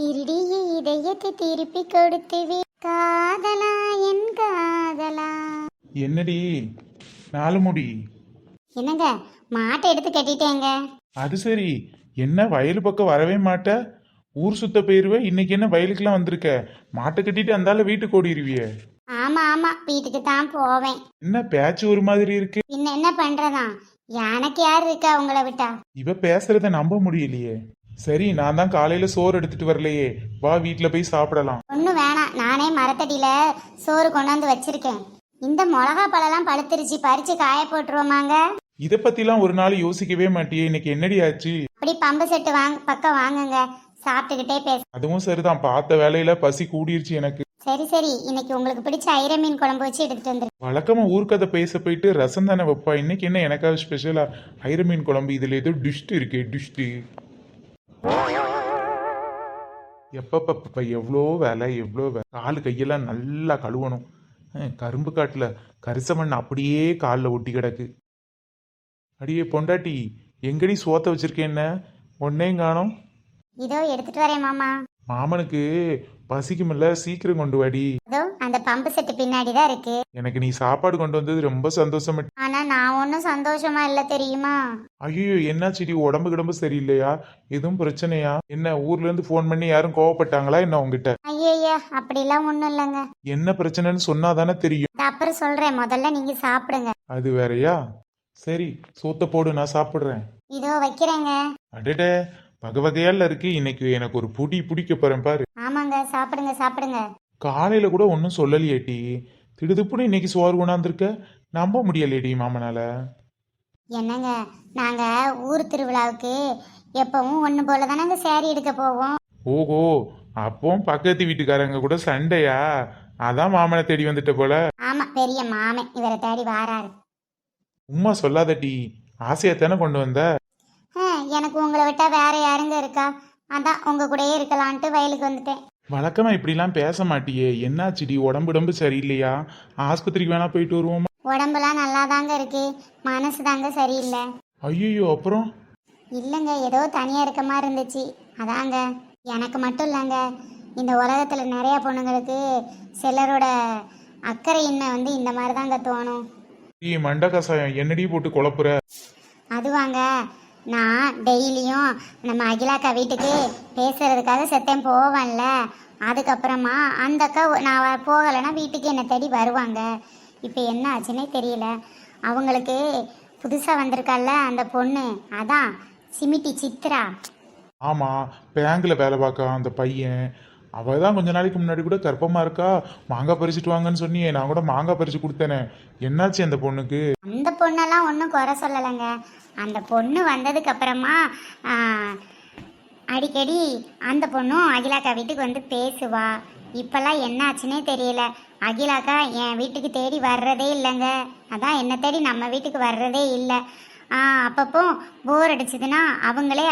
திருடிய இதயத்தை திருப்பி கொடுத்துவே காதலா என் காதலா. என்னடி நாலு முடி? என்னங்க மாட்டை எடுத்து கட்டிட்டேங்க. அது சரி, என்ன வயலு பக்கம் வரவே மாட்ட? ஊர் சுத்த போயிருவே, இன்னைக்கு என்ன வயலுக்கெல்லாம் வந்திருக்க? மாட்டை கட்டிட்டு அந்தால வீட்டுக்கு ஓடிடுவியே. ஆமா ஆமா, வீட்டுக்கு தான் போவேன். என்ன பேச்சு ஒரு மாதிரி இருக்கு? பின்ன என்ன பண்றதா, எனக்கு யார் இருக்கா உங்களை விட்டா? இவ பேசுறத நம்ப முடியலையே. சரி, நான் தான் காலையில சோறு எடுத்துட்டு வரலையே, வா வீட்டுல போய் சாப்பிடலாம். ஒன்றும் வேணாம், நானே மரத்தடியில சோறு கொண்டாந்து வச்சிருக்கேன். இந்த மிளகா பழம்லாம் பழுத்துருச்சு, பறிச்சு காய போட்டுருவோமாங்க? இத பத்திலாம் ஒரு நாள் யோசிக்கவே மாட்டியே, இன்னைக்கு என்னடி ஆச்சு? அப்படி பம்பு செட்டு பக்கம் வாங்குங்க, சாப்பிட்டுக்கிட்டே பேச. அதுவும் சரிதான், பார்த்த வேலையில பசி கூடிருச்சு எனக்கு. சரி சரி, இன்னைக்கு உங்களுக்கு பிடிச்ச ஐர மீன் குழம்பு வச்சு எடுத்துட்டு வந்துரு. வழக்கமா ஊர்க்கதை பேச போயிட்டு ரசம் தானே வைப்பா, இன்னைக்கு என்ன எனக்காக ஸ்பெஷலா ஐர மீன் குழம்பு? இதுல ஏதோ டிஷ்ட் இருக்கு, டிஷ்ட். எப்பப்ப எவ்வளோ வேலை, எவ்வளோ வேலை. காலு கையெல்லாம் நல்லா கழுவணும். கரும்பு காட்டுல கரிசமண் அப்படியே காலில் ஒட்டி கிடக்கு. அடியே பொண்டாட்டி, எங்கடி சோத்த வச்சிருக்கேன்ன ஒன்னையும் காணோம்? இதோ எடுத்துட்டு வரேன் மாமா. மாமனுக்கு பசிக்குமில்ல, சீக்கிரம் கொண்டு வாடி. அதோ அந்த பம்பு செட்டு பின்னாடி தான் இருக்கு. எனக்கு நீ சாப்பாடு கொண்டு வந்தது ரொம்ப சந்தோஷம். ஆனா நான் ஒன்னும் சந்தோஷமா இல்ல தெரியுமா? ஐயோ, என்னாச்சுடி? உடம்பு கிடம்பு சரியில்லையா? எதுவும் பிரச்சனையா? என்ன ஊர்ல இருந்து போன் பண்ணி யாரும் கோவப்பட்டாங்களா என்ன உங்ககிட்ட? ஐயா அப்படிலாம் ஒண்ணும் இல்லைங்க. என்ன பிரச்சனைன்னு சொன்னாதானே தெரியும். அப்புறம் சொல்றேன், முதல்ல நீங்க சாப்பிடுங்க. அது வேறயா? சரி, சோத்த போடு, நான் சாப்பிடுறேன். இதோ வைக்கிறேங்க. அடடே, வகை வகையால இருக்கு. இன்னைக்கு எனக்கு ஒரு புடி பிடிக்க போறேன் பாரு. ஆமாங்க, சாப்பிடுங்க சாப்பிடுங்க. காலையில கூட ஒன்னும் சொல்லலையேட்டி, திடுதுப்புன்னு இன்னைக்கு சோறு கொண்டாந்துருக்க. நம்ப முடியலையேடி மாமனால. என்னங்க, நாங்க ஊர் திருவிழாவுக்கு எப்பவும் ஒண்ணு போல தானங்க சேரீ எடுக்க போவோம். ஓஹோ, அப்போ பக்கத்து வீட்டுக்காரங்க கூட சண்டையா? அதான் மாமனை தேடி வந்துட்ட போல. ஆமா, பெரிய மாமன் இவரை தேடி வாராரு. உம்மா சொல்லாதட்டி, ஆசையாத்தானே கொண்டு வந்த? எனக்கு உங்களை விட்டா வேற யாருங்க இருக்கா? அதான் உங்க கூடயே இருக்கலான்ட்டு வயலுக்கு வந்துட்டேன். வழக்கமா இப்படிலாம் பேச மாட்டியே, என்னாச்சுடி? உடம்பு சரியில்லையா? ஆஸ்பத்திரிக்கு வேணா போயிட்டு வருவோமா? உடம்புலாம் நல்லா தாங்க இருக்கு, மனசு தாங்க சரியில்லை. ஐயோ, அப்புறம்? இல்லைங்க, ஏதோ தனியா இருக்க மாதிரி இருந்துச்சு, அதாங்க. எனக்கு மட்டும் இல்லைங்க, இந்த உலகத்துல நிறைய பொண்ணுங்களுக்கு சிலரோட அக்கறையின்மை இந்த மாதிரி தாங்க தோணும். மண்ட கசாயம் என்னடி போட்டு குழப்புற? அதுவாங்க, நான் டெய்லியும் நம்ம அகிலாக்கா வீட்டுக்கு பேசுறதுக்காக செத்தேன் போவேன்ல, அதுக்கப்புறமா அந்த அக்கா நான் போகலைன்னா வீட்டுக்கு என்னை தேடி வருவாங்க. இப்போ என்ன ஆச்சுன்னே தெரியல. அவங்களுக்கு புதுசாக வந்திருக்கால அந்த பொண்ணு, அதான் சிமிட்டி சித்ரா. ஆமா, பேங்க்ல வேலை பார்க்க அந்த பையன். அவ தான் கொஞ்ச நாளைக்கு முன்னாடி கூட கர்ப்பமா இருக்கா, மாங்காய் பறிச்சுட்டு வாங்கன்னு சொன்னியே, நான் கூட மாங்காய் பறிச்சு கொடுத்தேனே. என்னாச்சு அந்த பொண்ணுக்கு? அந்த பொண்ணெல்லாம் ஒன்றும் குறை சொல்லலைங்க. அந்த பொண்ணு வந்ததுக்கு அப்புறமா அடிக்கடி அந்த பொண்ணும் அகிலாக்கா வீட்டுக்கு வந்து பேசுவா. இப்பெல்லாம் என்ன ஆச்சுன்னே தெரியல. அகிலாக்கா என் வீட்டுக்கு தேடி வர்றதே இல்லைங்க. அதான் என்ன தேடி நம்ம வீட்டுக்கு வர்றதே இல்லை. அப்பப்போ போர் அடிச்சதுன்னா அவங்களே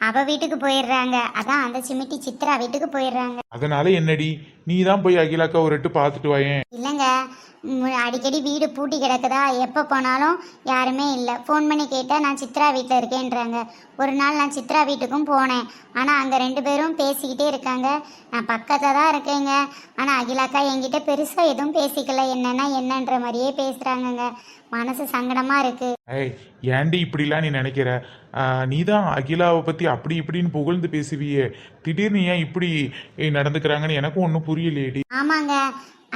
அவ வீட்டுக்கு போயிடுறாங்க. அதான் அந்த சிமிட்டி சித்ரா வீட்டுக்கு போயிடுறாங்க. அதனால என்னடி, நீ தான் போய் அகிலாக்கா ஒரு எட்டு பார்த்துட்டு வாயேன். இல்லைங்க, அடிக்கடி வீடு பூட்டி கிடக்குதா, எப்போ போனாலும் யாருமே இல்லை. ஃபோன் பண்ணி கேட்டால் நான் சித்ரா வீட்டில் இருக்கேன்றாங்க. ஒரு நாள் நான் சித்ரா வீட்டுக்கும் போனேன், ஆனால் அங்கே ரெண்டு பேரும் பேசிக்கிட்டே இருக்காங்க. நான் பக்கத்தில் தான் இருக்கேங்க, ஆனால் அகிலாக்கா என்கிட்ட பெருசாக எதுவும் பேசிக்கல. என்னன்ற மாதிரியே பேசுகிறாங்கங்க. மனசு சங்கடமாக இருக்குது. ஏண்டி இப்படிலாம் நீ நினைக்கிற? நீ தான் அகிலாவை பற்றி அப்படி இப்படின்னு புகழ்ந்து பேசுவியே, திடீர்னு ஏன் இப்படி நடந்துக்கிறாங்கன்னு எனக்கும் ஒன்றும் புரியலையேடி. ஆமாங்க,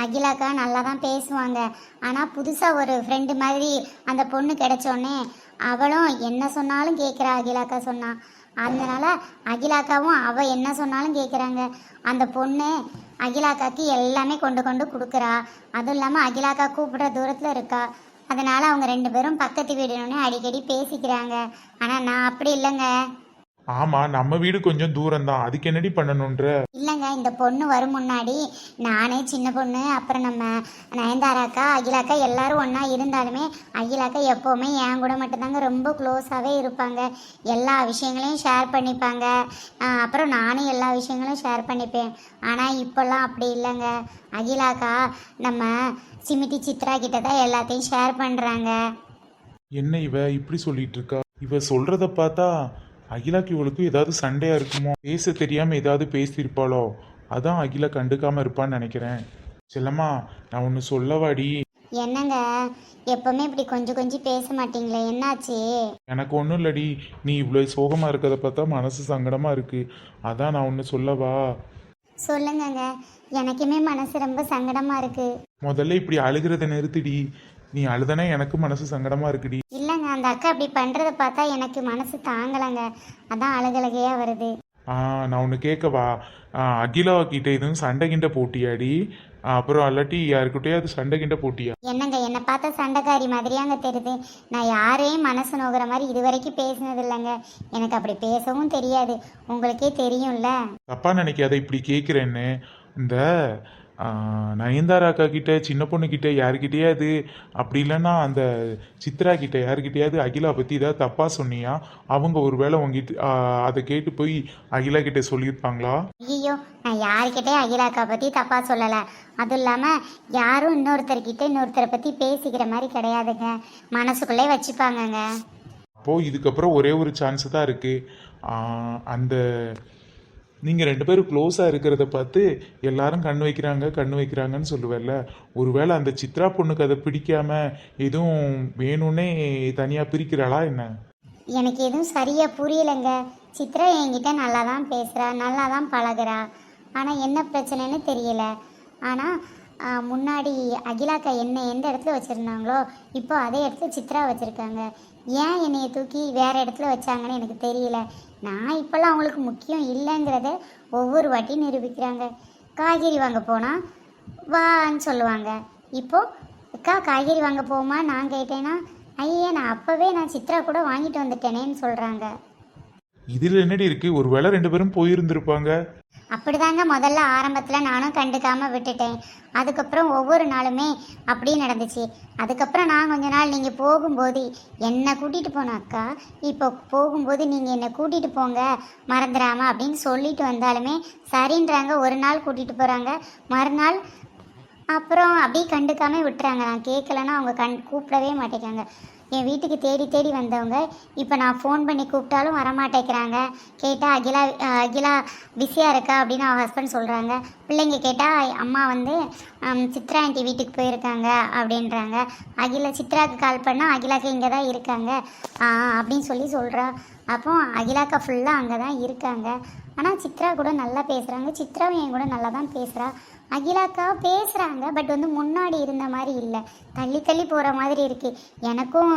அகிலாக்கா நல்லா தான் பேசுவாங்க, ஆனால் புதுசாக ஒரு ஃப்ரெண்டு மாதிரி அந்த பொண்ணு கிடைச்சோன்னே அவளும் என்ன சொன்னாலும் கேட்குறா. அகிலாக்கா சொன்னா, அதனால அகிலாக்காவும் அவள் என்ன சொன்னாலும் கேட்குறாங்க. அந்த பொண்ணு அகிலாக்காக்கு எல்லாமே கொண்டு கொண்டு கொடுக்குறா. அதுவும் இல்லாமல் அகிலாக்கா கூப்பிடுற தூரத்தில் இருக்கா. அதனால அவங்க ரெண்டு பேரும் பக்கத்து வீடுன்னு அடிக்கடி பேசிக்கிறாங்க. ஆனால் நான் அப்படி இல்லைங்க. ஆமா, நம்ம வீடு கொஞ்சம் தூரம் தான், அதுக்கு என்னடி பண்ணணும்ன்ற? இல்லைங்க, இந்த பொண்ணு வரும் முன்னாடி நானே சின்ன பொண்ணு, அப்புறம் நம்ம நயன்தாராக்கா அகிலாக்கா எல்லாரும் ஒன்றா இருந்தாலுமே அகிலாக்கா எப்போவுமே என் கூட மட்டும்தாங்க ரொம்ப க்ளோஸாகவே இருப்பாங்க. எல்லா விஷயங்களையும் ஷேர் பண்ணிப்பாங்க. அப்புறம் நானும் எல்லா விஷயங்களும் ஷேர் பண்ணிப்பேன். ஆனால் இப்போல்லாம் அப்படி இல்லைங்க. அகிலாக்கா நம்ம சிமிட்டி சித்ரா கிட்ட தான் எல்லாத்தையும் ஷேர் பண்ணுறாங்க. என்ன இவ இப்படி சொல்லிட்டு இருக்கா? இவ சொல்றத பார்த்தா அகிலாக்கு இவளுக்கும் ஏதாவது சண்டையா இருக்குமோ, பேச தெரியாம ஏதாவது பேசியிருப்பாளோ, அதான் அகிலா கண்டுக்காம இருப்பான்னு நினைக்கிறேன். செல்லம்மா, நான் ஒன்று சொல்லவாடி. என்னங்க எப்பவுமே இப்படி கொஞ்சம் கொஞ்சம் பேச மாட்டீங்களே, என்னாச்சு? எனக்கு ஒன்றும் இல்லடி, நீ இவ்வளோ சோகமா இருக்கிறத பார்த்தா மனசு சங்கடமா இருக்கு. அதான் நான் ஒன்று சொல்லவா. சொல்லுங்கங்க, எனக்குமே மனசு ரொம்ப சங்கடமா இருக்கு. முதல்ல இப்படி அழுகிறத நிறுத்திடி. நீ அழுதனா எனக்கு மனசு சங்கடமா இருக்குடி. இல்லைங்க, அந்த அக்கா அப்படி பண்றத பார்த்தா எனக்கு மனசு தாங்கலைங்க, அதான் அழுகலகையா வருது. நான் ஒன்று கேட்கவா. அகிலா கிட்ட எதுவும் சண்டை கிண்ட போட்டியாடி? அப்புறம் அல்லாட்டி யாருக்கிட்டே சண்டை கிண்ட போட்டியா? என்னங்க என்னை பார்த்தா சண்டைக்காரி மாதிரியாங்க தெரியுது? நான் யாரையும் மனசு நோகிற மாதிரி இது வரைக்கும் பேசினது இல்லைங்க. எனக்கு அப்படி பேசவும் தெரியாது, உங்களுக்கே தெரியும்ல. தப்பா நினைக்காத இப்படி கேட்குறேன்னு. இந்த நயன்தாரா அக்கா கிட்ட, சின்ன பொண்ணு கிட்ட, யாருக்கிட்டேயாவது அப்படி இல்லைன்னா அந்த சித்ரா கிட்ட யாருக்கிட்டையாவது அகிலா பற்றி ஏதாவது தப்பா சொன்னியா? அவங்க ஒரு வேளை உங்ககிட்ட அதை கேட்டு போய் அகிலா கிட்ட சொல்லியிருப்பாங்களா? ஐயோ, நான் யாருக்கிட்டே அகிலாக்கா பற்றி தப்பாக சொல்லலை. அதுவும் இல்லாமல் யாரும் இன்னொருத்தர்கிட்ட இன்னொருத்தரை பற்றி பேசிக்கிற மாதிரி கிடையாதுங்க, மனசுக்குள்ளே வச்சுப்பாங்கங்க. அப்போது இதுக்கப்புறம் ஒரே ஒரு சான்ஸ் தான் இருக்குது. அந்த நீங்கள் ரெண்டு பேரும் க்ளோஸாக இருக்கிறத பார்த்து எல்லாரும் கண்ணு வைக்கிறாங்கன்னு சொல்லுவேல்ல. ஒருவேளை அந்த சித்ரா பொண்ணுக்கு அதை பிடிக்காம எதுவும் வேணும்னே தனியாக பிரிக்கிறாளா என்ன? எனக்கு எதுவும் சரியாக புரியலைங்க. சித்ரா என்கிட்ட நல்லா தான் பேசுகிறா, நல்லா தான் பழகுறா. ஆனால் என்ன பிரச்சனைன்னு தெரியல. ஆனால் முன்னாடி அகிலாக்கா என்ன எந்த இடத்துல வச்சுருந்தாங்களோ இப்போ அதே இடத்துல சித்ரா வச்சுருக்காங்க. ஏன் என்னையை தூக்கி வேறு இடத்துல வச்சாங்கன்னு எனக்கு தெரியல. நான் இப்போல்லாம் அவங்களுக்கு முக்கியம் இல்லைங்கிறத ஒவ்வொரு வாட்டியும் நிரூபிக்கிறாங்க. காய்கறி வாங்க போனால் வான்னு சொல்லுவாங்க. இப்போது அக்கா காய்கறி வாங்க போமா நான் கேட்டேன்னா, ஐயே நான் அப்போவே நான் சித்ரா கூட வாங்கிட்டு வந்துட்டேனேன்னு சொல்கிறாங்க. இதில் என்னடி இருக்குது? ஒரு வேளை ரெண்டு பேரும் போயிருந்திருப்பாங்க. அப்படிதாங்க முதல்ல ஆரம்பத்தில் நானும் கண்டுக்காமல் விட்டுட்டேன். அதுக்கப்புறம் ஒவ்வொரு நாளுமே அப்படியே நடந்துச்சு. அதுக்கப்புறம் நான் கொஞ்ச நாள் நீங்கள் போகும்போது என்னை கூட்டிகிட்டு போன அக்கா, இப்போ போகும்போது நீங்கள் என்னை கூட்டிகிட்டு போங்க மறந்துடாமல் அப்படின்னு சொல்லிட்டு வந்தாலுமே சரின்றாங்க. ஒரு நாள் கூட்டிகிட்டு போகிறாங்க, மறுநாள் அப்புறம் அப்படியே கண்டுக்காமல் விட்டுறாங்க. நான் கேட்கலன்னா அவங்க கூப்பிடவே மாட்டேங்கிறாங்க. என் வீட்டுக்கு தேடி தேடி வந்தவங்க இப்போ நான் ஃபோன் பண்ணி கூப்பிட்டாலும் வரமாட்டேங்கிறாங்க. கேட்டால் அகிலா பிஸியாக இருக்கா அப்படின்னு அவள் ஹஸ்பண்ட் சொல்கிறாங்க. பிள்ளைங்க கேட்டால் அம்மா வந்து சித்ரா ஆண்டி வீட்டுக்கு போயிருக்காங்க அப்படின்றாங்க. சித்ராவுக்கு கால் பண்ணால் அகிலாக்கு இங்கே தான் இருக்காங்க அப்படின்னு சொல்கிறா. அப்போ அகிலாக்கா ஃபுல்லாக அங்கே தான் இருக்காங்க. ஆனால் சித்ரா கூட நல்லா பேசுகிறாங்க. சித்ராவும் என் கூட நல்லா தான் பேசுகிறா. அகிலாக்கா பேசுகிறாங்க, பட் வந்து முன்னாடி இருந்த மாதிரி இல்லை, தள்ளி தள்ளி போகிற மாதிரி இருக்குது. எனக்கும்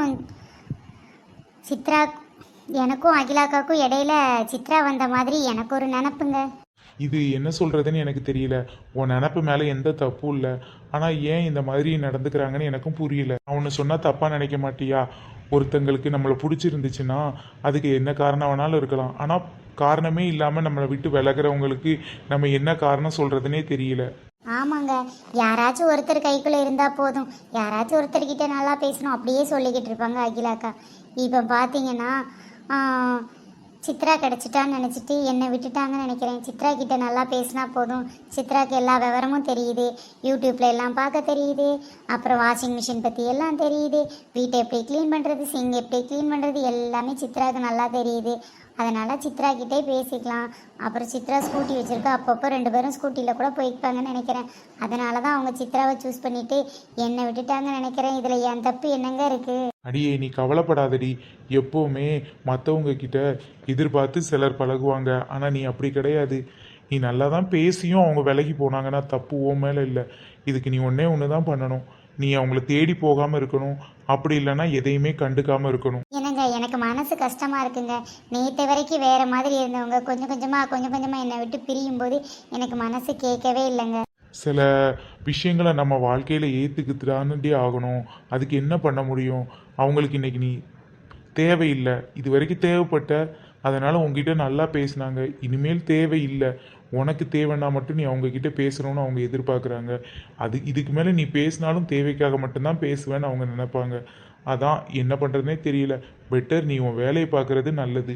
அகிலாக்காவுக்கும் இடையில சித்ரா வந்த மாதிரி எனக்கு ஒரு நினப்புங்க. இது என்ன சொல்கிறதுன்னு எனக்கு தெரியல. உன் நினப்பு மேலே எந்த தப்பும் இல்லை. ஆனால் ஏன் இந்த மாதிரி நடந்துக்கிறாங்கன்னு எனக்கும் புரியல. நான் ஒன்று சொன்னால் தப்பாக நினைக்க மாட்டியா? ஒருத்தங்களுக்கு நம்மளை பிடிச்சிருந்துச்சுன்னா அதுக்கு என்ன காரணம் வேணாலும் இருக்கலாம். ஆனால் காரணமே இல்லாமல் நம்மளை விட்டு விலகிறவங்களுக்கு நம்ம என்ன காரணம் சொல்கிறதுனே தெரியல. ஆமாங்க, யாராச்சும் ஒருத்தர் கைக்குள்ளே இருந்தால் போதும், யாராச்சும் ஒருத்தர்கிட்ட நல்லா பேசணும் அப்படியே சொல்லிக்கிட்டு இருப்பாங்க அகிலாக்கா. இப்போ பார்த்தீங்கன்னா சித்ரா கிடச்சிட்டான்னு நினச்சிட்டு என்னை விட்டுட்டாங்கன்னு நினைக்கிறேன். சித்ரா கிட்ட நல்லா பேசினா போதும், சித்ராக்கு எல்லா விவரமும் தெரியுது, யூடியூப்பில் எல்லாம் பார்க்க தெரியுது, அப்புறம் வாஷிங் மிஷின் பற்றி எல்லாம் தெரியுது, வீட்டை எப்படி க்ளீன் பண்ணுறது, சிங் எப்படி க்ளீன் பண்ணுறது எல்லாமே சித்ராவுக்கு நல்லா தெரியுது. அதனால் சித்ரா கிட்டே பேசிக்கலாம். அப்புறம் சித்ரா ஸ்கூட்டி வச்சுருக்கா, அப்பப்போ ரெண்டு பேரும் ஸ்கூட்டியில் கூட போய்ப்பாங்கன்னு நினைக்கிறேன். அதனால தான் அவங்க சித்ராவை சூஸ் பண்ணிவிட்டு என்னை விட்டுட்டாங்கன்னு நினைக்கிறேன். இதில் என் தப்பு என்னங்க இருக்குது? அடியே, நீ கவலைப்படாதடி. எப்போவுமே மற்றவங்க கிட்ட எதிர்பார்த்து சிலர் பழகுவாங்க, ஆனால் நீ அப்படி கிடையாது. நீ நல்லா தான் பேசியும் அவங்க விலகி போனாங்கன்னா தப்பு ஓ மேலே இல்லை. இதுக்கு நீ ஒன்று தான் பண்ணணும். நீ அவங்கள தேடி போகாமல் இருக்கணும், அப்படி இல்லைன்னா எதையுமே கண்டுக்காமல் இருக்கணும். எனக்கு மனசு கஷ்டமாக இருக்குங்க. நேற்று வரைக்கும் வேறு மாதிரி இருந்தவங்க கொஞ்சம் கொஞ்சமாக என்னை விட்டு பிரியும் போது எனக்கு மனசு கேட்கவே இல்லைங்க. சில விஷயங்களை நம்ம வாழ்க்கையில் ஏற்றுக்குதானே ஆகணும். அதுக்கு என்ன பண்ண முடியும்? அவங்களுக்கு இன்னைக்கு நீ தேவையில்லை, இது வரைக்கும் தேவைப்பட்ட, அதனால் உங்ககிட்ட நல்லா பேசினாங்க. இனிமேல் தேவையில்லை, உனக்கு தேவைன்னா மட்டும் நீ அவங்கக்கிட்ட பேசணும்னு அவங்க எதிர்பார்க்குறாங்க. இதுக்கு மேலே நீ பேசினாலும் தேவைக்காக மட்டும்தான் பேசுவேன்னு அவங்க நினைப்பாங்க. அதான் என்ன பண்ணுறதுனே தெரியல. பெட்டர் நீ உன் வேலையை பார்க்குறது நல்லது.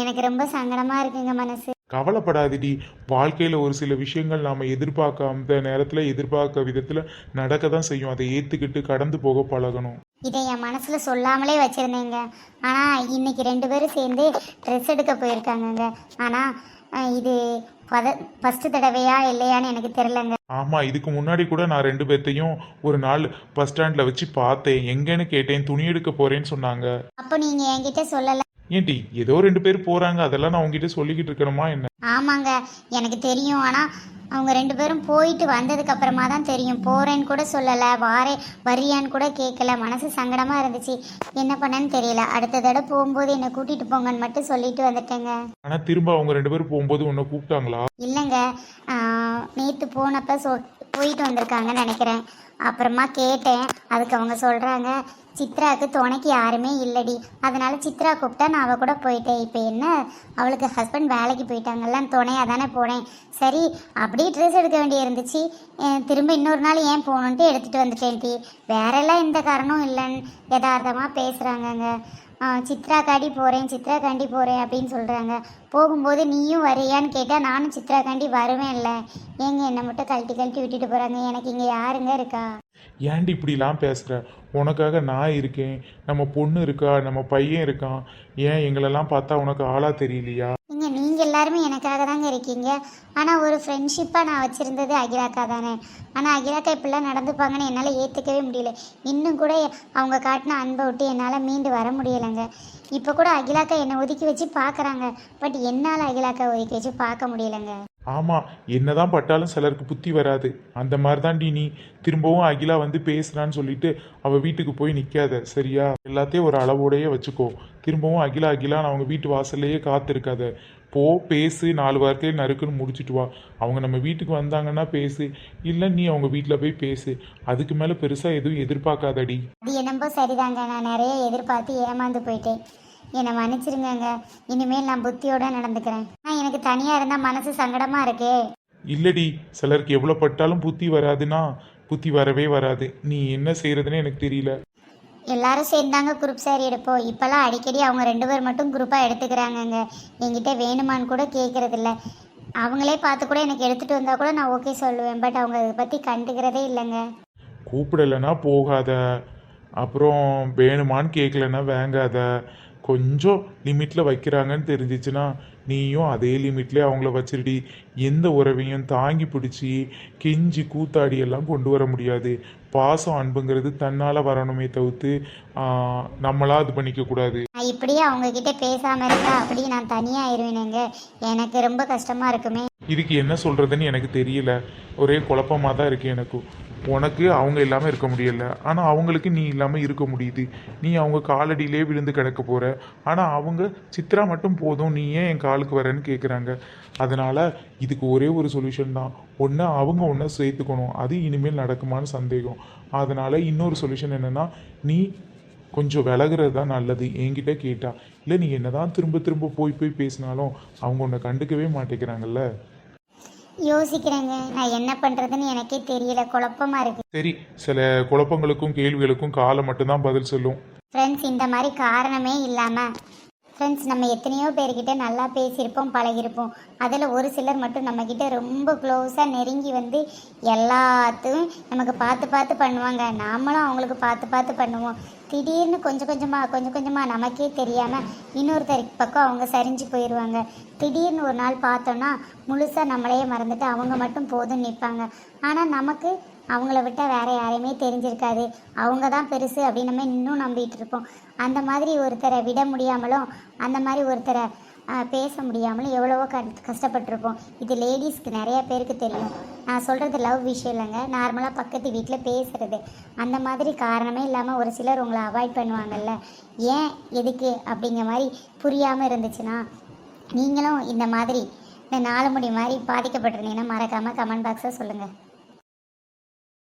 எனக்கு ரொம்ப சங்கடமாக இருக்குங்க மனசு. கவலைப்படாதடி. வாழ்க்கையில் ஒரு சில விஷயங்கள் நாம் எதிர்பார்க்காம நேரத்தில் எதிர்பார்க்க விதத்தில் நடக்க தான் செய்யும். அதை ஏற்றுக்கிட்டு கடந்து போக பழகணும். இதை என் மனசில் சொல்லாமலே வச்சுருந்தேங்க. ஆனால் இன்னைக்கு 2 பேரும் சேர்ந்து ட்ரெஸ் எடுக்க போயிருக்காங்கங்க. ஆனால் இது ஃபஸ்ட்டு தடவையா இல்லையான்னு எனக்கு தெரிலங்க. ஆமா, இதுக்கு முன்னாடி கூட நான் 2 பேர்த்தையும் ஒரு நாள் பஸ் ஸ்டாண்ட்ல வச்சு பார்த்தேன். எங்கன்னு கேட்டேன், துணி எடுக்க போறேன்னு சொன்னாங்க. அப்போ நீங்கள் என்கிட்ட சொல்லலை? ஏன்டி ஏதோ 2 பேர் போறாங்க, அதெல்லாம் நான் உங்ககிட்ட சொல்லிக்கிட்டு இருக்கணுமா என்ன? ஆமாங்க, எனக்கு தெரியும். ஆனால் அவங்க 2 பேரும் போயிட்டு வந்ததுக்கு அப்புறமா தான் தெரியும். போகிறேன்னு கூட சொல்லலை, வரியான்னு கூட கேட்கல. மனசு சங்கடமாக இருந்துச்சு. என்ன பண்ணேன்னு தெரியல. அடுத்த தடவை போகும்போது என்னை கூட்டிகிட்டு போங்கன்னு மட்டும் சொல்லிட்டு வந்துட்டேங்க. ஆனா திரும்ப அவங்க 2 பேரும் போகும்போது உன்னை கூப்பிட்டாங்களா? இல்லைங்க, நேற்று போனப்போ போயிட்டு வந்திருக்காங்கன்னு நினைக்கிறேன். அப்புறமா கேட்டேன். அதுக்கு அவங்க சொல்கிறாங்க, சித்ராவுக்கு துணைக்கு யாருமே இல்லடி, அதனால சித்ரா கூப்பிட்டா நான் அவள் கூட போயிட்டேன். இப்போ என்ன, அவளுக்கு ஹஸ்பண்ட் வேலைக்கு போயிட்டாங்கல்ல, துணையாக தானே போனேன். சரி, அப்படியே ட்ரெஸ் எடுக்க வேண்டிய இருந்துச்சு, திரும்ப இன்னொரு நாள் ஏன் போகணுன்ட்டு எடுத்துகிட்டு வந்துட்டேன்டி. வேறெல்லாம் எந்த காரணமும் இல்லைன்னு யதார்த்தமாக பேசுகிறாங்கங்க. சித்ராக்காண்டி போகிறேன் அப்படின்னு சொல்கிறாங்க. போகும்போது நீயும் வரியான்னு கேட்டால் நானும் சித்ராக்காண்டி வருவேன் இல்லை. ஏங்க என்னை மட்டும் கழட்டி விட்டுட்டு போகிறாங்க. எனக்கு இங்கே யாருங்க இருக்கா? ஏன்டி இப்படிலாம் பேசுற? உனக்காக நான் இருக்கேன், நம்ம பொண்ணு இருக்கா, நம்ம பையன் இருக்கான். ஏன் எங்களெல்லாம் பார்த்தா உனக்கு ஆளா தெரியலையா? நீங்கள் எல்லாருமே எனக்காக தாங்க இருக்கீங்க. ஆனால் ஒரு ஃப்ரெண்ட்ஷிப்பாக நான் வச்சுருந்தது அகிலாக்கா தானே. ஆனால் அகிலாக்கா இப்படிலாம் நடந்துப்பாங்கன்னு என்னால் ஏற்றுக்கவே முடியல. இன்னும் கூட அவங்க காட்டின அன்பை விட்டு என்னால் மீண்டு வர முடியலைங்க. இப்போ கூட அகிலாக்கா என்னை ஒதுக்கி வச்சு பார்க்குறாங்க. பட் என்னால் அகிலாக்கா ஒதுக்கி வச்சு பார்க்க முடியலைங்க. ஆமாம், என்னதான் பட்டாலும் சிலருக்கு புத்தி வராது. அந்த மாதிரி தான்டி நீ. திரும்பவும் அகிலா வந்து பேசுகிறான்னு சொல்லிட்டு அவள் வீட்டுக்கு போய் நிற்காத, சரியா? எல்லாத்தையும் ஒரு அளவோடையே வச்சுக்கோ. திரும்பவும் அகிலான்னு அவங்க வீட்டு வாசல்லையே காத்திருக்காத. போ, பேசு, 4 வாரத்தையே நறுக்குன்னு முடிச்சுட்டு வா. அவங்க நம்ம வீட்டுக்கு வந்தாங்கன்னா பேசு, இல்லை நீ அவங்க வீட்டில் போய் பேசு. அதுக்கு மேலே பெருசாக எதுவும் எதிர்பார்க்காதடி. அது என்னம்போ சரிதாங்க, நான் நிறைய எதிர்பார்த்து ஏமாந்து போயிட்டேன். என்னை மன்னிச்சிருங்க. இனிமேல் நான் புத்தியோட நடந்துக்கிறேன். ஆனால் எனக்கு தனியாக இருந்தால் மனசு சங்கடமாக இருக்கே. இல்லடி, சிலருக்கு எவ்வளோ பட்டாலும் புத்தி வராதுன்னா புத்தி வரவே வராது. நீ என்ன செய்யறதுன்னு எனக்கு தெரியல. எல்லாரும் சேர்ந்தாங்க குரூப் சாரி எடுப்போம். இப்போல்லாம் அடிக்கடி அவங்க 2 பேர் மட்டும் குரூப்பாக எடுத்துக்கிறாங்கங்க. என்கிட்ட வேணுமான்னு கூட கேட்குறதில்ல. அவங்களே பார்த்து கூட எனக்கு எடுத்துகிட்டு வந்தால் கூட நான் ஓகே சொல்லுவேன். பட் அவங்க அதை பற்றி கண்டுக்கிறதே இல்லைங்க. கூப்பிடலைன்னா போகாத, அப்புறம் வேணுமான்னு கேட்கலன்னா வேங்காத. கொஞ்சம் லிமிட்டில் வைக்கிறாங்கன்னு தெரிஞ்சிச்சுன்னா நீயும் அதே லிமிட்லேயே அவங்கள வச்சிருடி. எந்த உறவையும் தாங்கி பிடிச்சி கெஞ்சி கூத்தாடி எல்லாம் கொண்டு வர முடியாது. பாசம் அன்புங்கிறது தன்னால் வரணுமே தவிர்த்து நம்மளா இது பண்ணிக்கக்கூடாது. நான் இப்படியே அவங்கக்கிட்ட பேசாமல் இருந்தா அப்படி நான் தனியாகிருவேனுங்க. எனக்கு ரொம்ப கஷ்டமாக இருக்குமே. இதுக்கு என்ன சொல்கிறதுன்னு எனக்கு தெரியல. ஒரே குழப்பமாக தான் இருக்குது எனக்கு. உனக்கு அவங்க இல்லாமல் இருக்க முடியல, ஆனால் அவங்களுக்கு நீ இல்லாமல் இருக்க முடியுது. நீ அவங்க காலடியிலே விழுந்து கிடக்க போகிற. ஆனால் அவங்க சித்ரா மட்டும் போதும், நீ ஏன் என் காலுக்கு வரேன்னு கேட்குறாங்க. அதனால் இதுக்கு ஒரே ஒரு சொல்யூஷன் தான். ஒன்று அவங்க ஒன்றை சேர்த்துக்கணும். அது இனிமேல் நடக்குமான்னு சந்தேகம். அதனால் இன்னொரு சொல்யூஷன் என்னென்னா, நீ கொஞ்சம் விலகிறது தான் நல்லது. என்கிட்ட கேட்டா இல்லை, நீ என்ன தான் திரும்ப திரும்ப போய் பேசினாலும் அவங்க உன்னை கண்டுக்கவே மாட்டேங்கிறாங்கல்ல. யோசிக்கிறேங்க, நான் என்ன பண்ணுறதுன்னு எனக்கே தெரியல. குழப்பமாக இருக்குது. சரி, சில குழப்பங்களுக்கும் கேள்விகளுக்கும் காலம் மட்டும்தான் பதில் சொல்லும். ஃப்ரெண்ட்ஸ், இந்த மாதிரி காரணமே இல்லாமல் ஃப்ரெண்ட்ஸ் நம்ம எத்தனையோ பேர்கிட்ட நல்லா பேசியிருப்போம், பழகிருப்போம். அதில் ஒரு சிலர் மட்டும் நம்மக்கிட்ட ரொம்ப க்ளோஸாக நெருங்கி வந்து எல்லாத்தையும் நமக்கு பார்த்து பண்ணுவாங்க. நாமளும் அவங்களுக்கு பார்த்து பண்ணுவோம். திடீர்னு கொஞ்சம் கொஞ்சமாக நமக்கே தெரியாமல் இன்னொருத்தர் பக்கம் அவங்க சரிஞ்சு போயிடுவாங்க. திடீர்னு ஒரு நாள் பார்த்தோன்னா முழுசாக நம்மளையே மறந்துட்டு அவங்க மட்டும் போதும்னு நிற்பாங்க. ஆனால் நமக்கு அவங்கள விட்டால் வேறு யாரையுமே தெரிஞ்சிருக்காது. அவங்க தான் பெருசு அப்படின்னு நம்ம இன்னும் நம்பிட்டு இருப்போம். அந்த மாதிரி ஒருத்தரை விட முடியாமலும், அந்த மாதிரி ஒருத்தரை பேச முடியாமலும் எவ்வளவோ கஷ்டப்பட்டிருப்போம். இது லேடிஸ்க்கு நிறைய பேருக்கு தெரியும். நான் சொல்கிறது லவ் விஷயம் இல்லைங்க, நார்மலாக பக்கத்து வீட்டில் பேசுகிறது. அந்த மாதிரி காரணமே இல்லாமல் ஒரு சிலர் உங்களை அவாய்ட் பண்ணுவாங்கல்ல, ஏன் எதுக்கு அப்படிங்கிற மாதிரி புரியாமல் இருந்துச்சுன்னா, நீங்களும் இந்த மாதிரி இந்த 4 முடி மாதிரி பாதிக்கப்பட்டிருந்தீங்கன்னா மறக்காமல் கமெண்ட் பாக்ஸில் சொல்லுங்கள்.